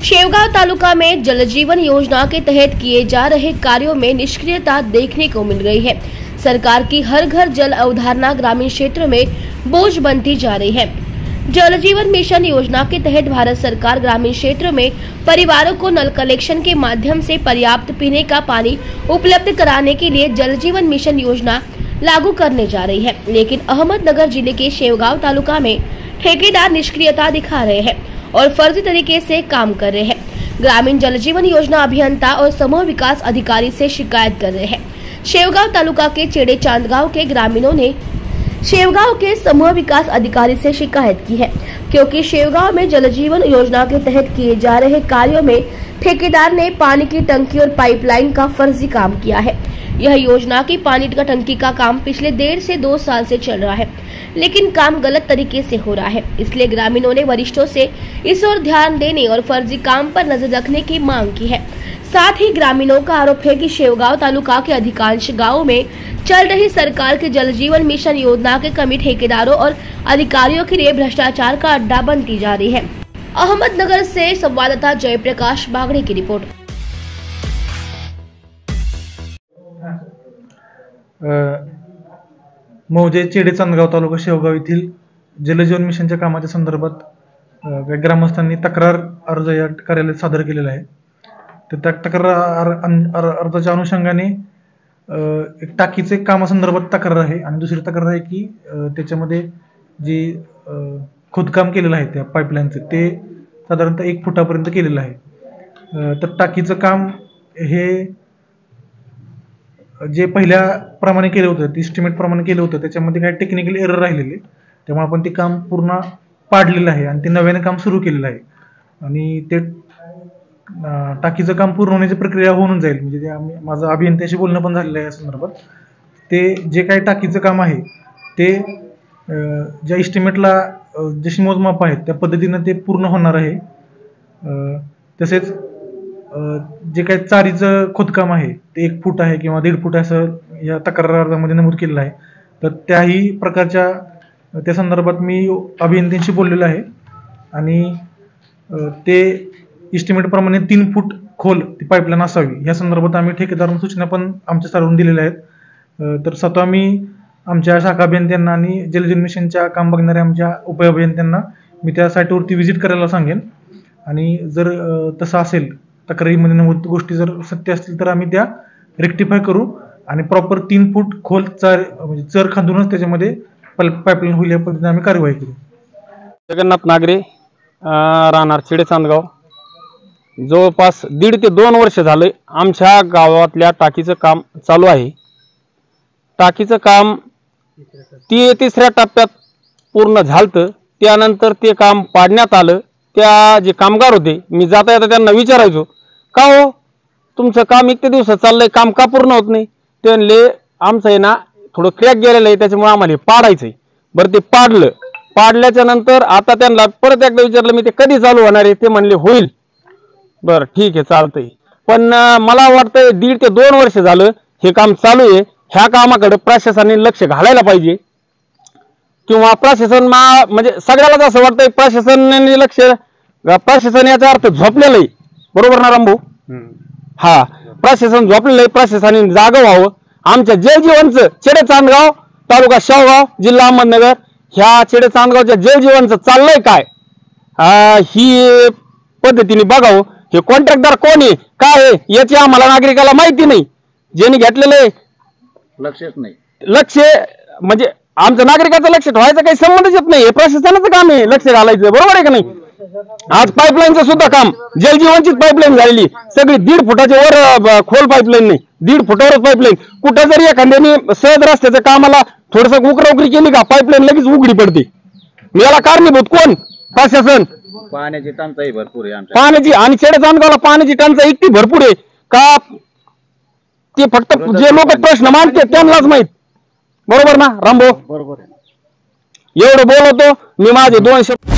शेवगांव तालुका में जल जीवन योजना के तहत किए जा रहे कार्यों में निष्क्रियता देखने को मिल रही है। सरकार की हर घर जल अवधारणा ग्रामीण क्षेत्रों में बोझ बनती जा रही है। जल जीवन मिशन योजना के तहत भारत सरकार ग्रामीण क्षेत्रों में परिवारों को नल कनेक्शन के माध्यम से पर्याप्त पीने का पानी उपलब्ध कराने के लिए जल जीवन मिशन योजना लागू करने जा रही है, लेकिन अहमदनगर जिले के शेवगांव तालुका में ठेकेदार निष्क्रियता दिखा रहे हैं और फर्जी तरीके से काम कर रहे हैं। ग्रामीण जल जीवन योजना अभियंता और समूह विकास अधिकारी से शिकायत कर रहे हैं। शेवगांव तालुका के चेड़े चांदगांव के ग्रामीणों ने शेवगांव के समूह विकास अधिकारी से शिकायत की है, क्योंकि शेवगांव में जल जीवन योजना के तहत किए जा रहे कार्यों में ठेकेदार ने पानी की टंकी और पाइपलाइन का फर्जी काम किया है। यह योजना की पानी का टंकी का काम पिछले 1.5 से 2 साल से चल रहा है, लेकिन काम गलत तरीके से हो रहा है। इसलिए ग्रामीणों ने वरिष्ठों से इस ओर ध्यान देने और फर्जी काम पर नजर रखने की मांग की है। साथ ही ग्रामीणों का आरोप है कि शेवगांव तालुका के अधिकांश गाँवों में चल रही सरकार के जल जीवन मिशन योजना के कमी ठेकेदारों और अधिकारियों के लिए भ्रष्टाचार का अड्डा बनती जा रही है। अहमदनगर से संवाददाता जयप्रकाश बागड़े की रिपोर्ट। मौजे चेडे चांदगाव तालुका शेवगाव येथील जलजीवन मिशनच्या कामाच्या संदर्भात ग्रामस्थांनी तक्रार अर्ज या कार्यालयात सादर केलेला आहे। तर त्या तक्रार अर्जाच्या अनुषंगाने एक टाकीचे कामासंदर्भात तक्रार आहे आणि दुसरी तक्रार आहे की त्याच्यामध्ये जे खोदकाम केलेलं आहे त्या पाईपलाईनचं ते साधारणतः 1 फुटापर्यंत केलेलं आहे। तर टाकीचं काम हे जे पहिल्या प्रमाणे केलं होतं, एस्टिमेट प्रमाणे केलं होतं, त्याच्यामध्ये काही टेक्निकल एरर राहिलेले, त्यामुळे आपण ते काम पूर्ण पाडलेलं आहे आणि ते नव्याने काम सुरू केलेलं आहे आणि ते टाकीचं काम पूर्ण होण्याची प्रक्रिया होऊन जाईल। म्हणजे ते माझं अभियंत्याशी बोलणं पण झालेलं आहे या संदर्भात। ते जे काही टाकीचं काम आहे ते ज्या एस्टिमेटला जशी मोजमाप आहेत त्या पद्धतीनं ते पूर्ण होणार आहे। तसेच जे काही चारीचं खोदकाम आहे ते 1 फूट आहे किंवा 1.5 फूट असं या तक्रार अर्जामध्ये नमूद केलेलं आहे। तर त्याही प्रकारच्या त्या संदर्भात मी अभियंत्यांशी बोललेलो आहे आणि ते एस्टिमेट प्रमाणे 3 फूट खोल ती पाईपलाईन असावी या संदर्भात आम्ही ठेकेदारांना सूचना पण आमच्या स्तरावरून दिलेल्या आहेत। तर स्वतः मी आमच्या शाखा अभियंत्यांना आणि जलजीवन मिशनच्या काम बघणाऱ्या आमच्या उपअभियंत्यांना मी त्या साईटवरती व्हिजिट करायला सांगेन आणि जर तसं असेल तक्रारीमध्ये नमूद गोष्टी जर सत्य असतील तर आम्ही त्या रेक्टिफाय करू आणि प्रॉपर 3 फूट खोल म्हणजे चर खांदूनच त्याच्यामध्ये पाईपलाईन होईल या पद्धतीने आम्ही कार्यवाही करू। जगन्नाथ नागरे, राहणार चेडे चांदगाव। जवळपास 1.5 ते 2 वर्ष झाले आमच्या गावातल्या टाकीचं काम चालू आहे। टाकीचं काम 3ऱ्या टप्प्यात पूर्ण झालं, त्यानंतर ते काम पाडण्यात आलं। त्या जे कामगार होते, मी जाता येता त्यांना विचारायचो, का हो तुमचं काम इतके दिवस चाललंय, काम का पूर्ण होत नाही? ते म्हणले आमचं आहे ना थोडं क्रॅक गेलेलं आहे, त्याच्यामुळे आम्हाला पाडायचंय। बरं, ते पाडलं, पाडल्याच्या नंतर आता त्यांना परत एकदा विचारलं मी ते कधी चालू होणार आहे, ते म्हणले होईल। बरं ठीक आहे, चालतंय, पण मला वाटतंय 1.5 ते 2 वर्ष झालं हे काम चालू आहे। ह्या कामाकडे प्रशासनाने लक्ष घालायला पाहिजे किंवा प्रशासन म्हणजे सगळ्यालाच असं वाटतंय प्रशासनाने लक्ष, प्रशासन याचा अर्थ झोपलेलं आहे, बरोबर ना रामभाऊ? हा, प्रशासन झोपलेलं आहे, प्रशासनाने जागं व्हावं। आमच्या जलजीवनचं चेडे चांदगाव तालुका शेवगाव जिल्हा अहमदनगर ह्या चेडे चांदगावच्या जलजीवनचं चाललंय काय ही पद्धतीने बघावं। हे कॉन्ट्रॅक्टर कोण आहे काय आहे याची आम्हाला नागरिकाला माहिती नाही, ज्यांनी घेतलेले लक्ष म्हणजे आमच्या नागरिकाचं लक्ष ठेवायचं काही संबंधच येत नाही, हे प्रशासनाचं काम आहे लक्ष घालायचं, बरोबर आहे का नाही? आज पाईपलाईनचं सुद्धा काम जलजीवनचीच पाईपलाईन झालेली, सगळी 1.5 फुटाच्या वर खोल पाईपलाईन नाही, 1.5 फुटावरच पाईपलाईन। कुठं जरी एखाद्याने सहज रस्त्याच्या कामाला थोडस उकराउकरी केली का पाईपलाईन लगेच उघडी पडते। याला कारणीभूत कोण? प्रशासन। पाण्याची टंचाई भरपूर आहे आमच्या पाण्याची, आणि चेडे चांदगावला पाण्याची टंचाई इतकी भरपूर आहे का ते फक्त जे लोक प्रश्न मांडते त्यांनाच माहित, बरोबर ना रामभाऊ? बरोबर आहे। एवढं बोलतो मी, माझे 2 शब्द